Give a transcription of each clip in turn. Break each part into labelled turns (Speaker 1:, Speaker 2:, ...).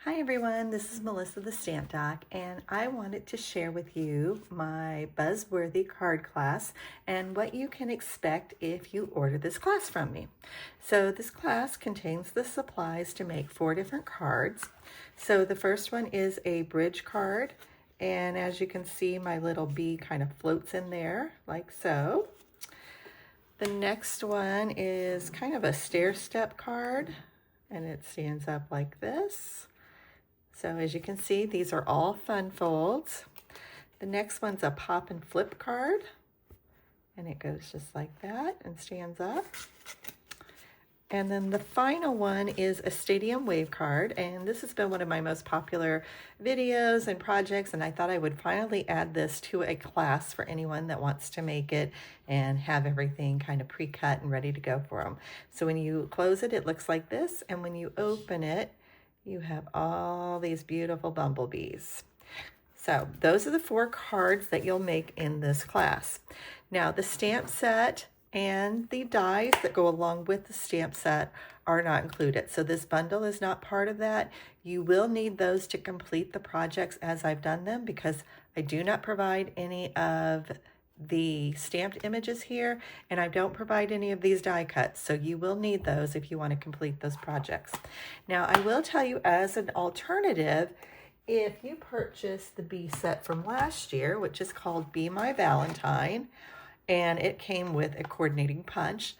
Speaker 1: Hi everyone, this is Melissa the Stamp Doc, and I wanted to share with you my buzzworthy card class and what you can expect if you order this class from me. So this class contains the supplies to make 4 different cards. So the first one is a bridge card, and as you can see, my little bee kind of floats in there like so. The next one is kind of a stair-step card, and it stands up like this. So as you can see, these are all fun folds. The next one's a pop and flip card, and it goes just like that and stands up. And then the final one is a stadium wave card, and this has been one of my most popular videos and projects, and I thought I would finally add this to a class for anyone that wants to make it and have everything kind of pre-cut and ready to go for them. So when you close it, it looks like this, and when you open it, you have all these beautiful bumblebees. So those are the 4 cards that you'll make in this class. Now the stamp set and the dies that go along with the stamp set are not included. So this bundle is not part of that. You will need those to complete the projects as I've done them, because I do not provide any of the stamped images here, and I don't provide any of these die cuts, so you will need those if you want to complete those projects. Now I will tell you, as an alternative, if you purchase the bee set from last year, which is called Be My Valentine, and it came with a coordinating punch,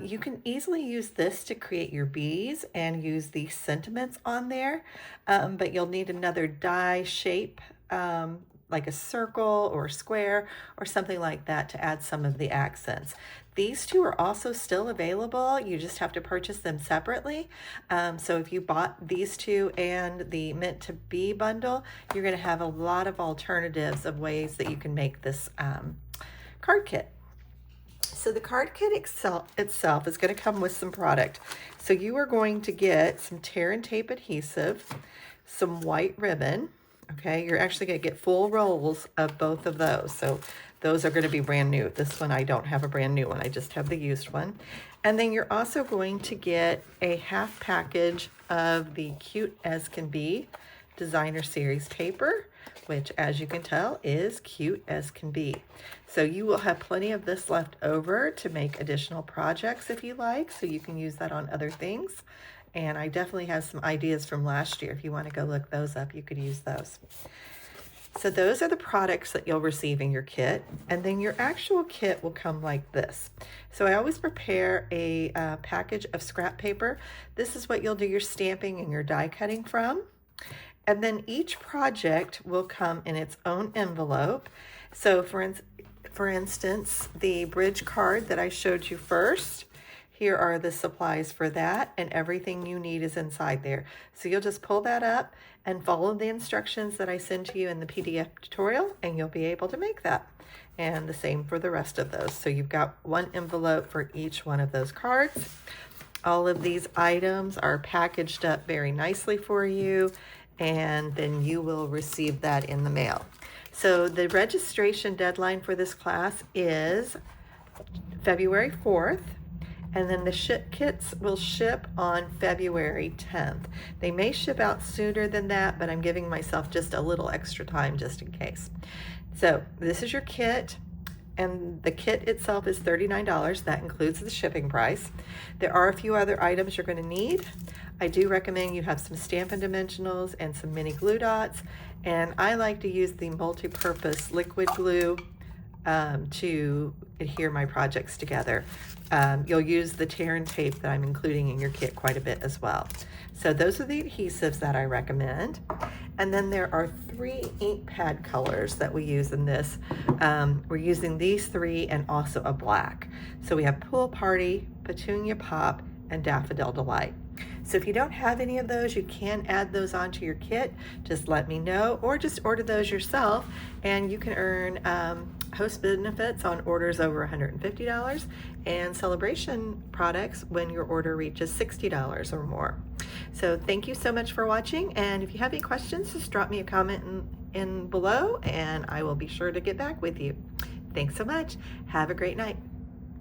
Speaker 1: you can easily use this to create your bees and use the sentiments on there, but you'll need another die shape, like a circle or a square or something like that to add some of the accents. These 2 are also still available. You just have to purchase them separately. So if you bought these 2 and the Meant to Be bundle, you're going to have a lot of alternatives of ways that you can make this card kit. So the card kit itself is going to come with some product. So you are going to get some tear and tape adhesive, some white ribbon. Okay, you're actually going to get full rolls of both of those. So those are going to be brand new. This one, I don't have a brand new one. I just have the used one. And then you're also going to get a half package of the Cute as Can Be Designer Series paper, which, as you can tell, is cute as can be. So you will have plenty of this left over to make additional projects if you like, so you can use that on other things. And I definitely have some ideas from last year. If you want to go look those up, you could use those. So those are the products that you'll receive in your kit. And then your actual kit will come like this. So I always prepare a package of scrap paper. This is what you'll do your stamping and your die cutting from. And then each project will come in its own envelope. So for instance, the bridge card that I showed you first, here are the supplies for that, and everything you need is inside there. So you'll just pull that up and follow the instructions that I send to you in the PDF tutorial, and you'll be able to make that. And the same for the rest of those. So you've got one envelope for each one of those cards. All of these items are packaged up very nicely for you, and then you will receive that in the mail. So the registration deadline for this class is February 4th. And then the kits will ship on February 10th. They may ship out sooner than that, but I'm giving myself just a little extra time just in case. So this is your kit, and the kit itself is $39. That includes the shipping price. There are a few other items you're going to need. I do recommend you have some Stampin' Dimensionals and some mini glue dots, and I like to use the multi-purpose liquid glue to adhere my projects together. You'll use the tear and tape that I'm including in your kit quite a bit as well. So those are the adhesives that I recommend. And then there are 3 ink pad colors that we use in this. We're using these 3 and also a black. So we have Pool Party, Petunia Pop, and Daffodil Delight. So if you don't have any of those, you can add those onto your kit. Just let me know, or just order those yourself, and you can earn host benefits on orders over $150 and celebration products when your order reaches $60 or more. So thank you so much for watching, and if you have any questions, just drop me a comment in below, and I will be sure to get back with you. Thanks so much. Have a great night.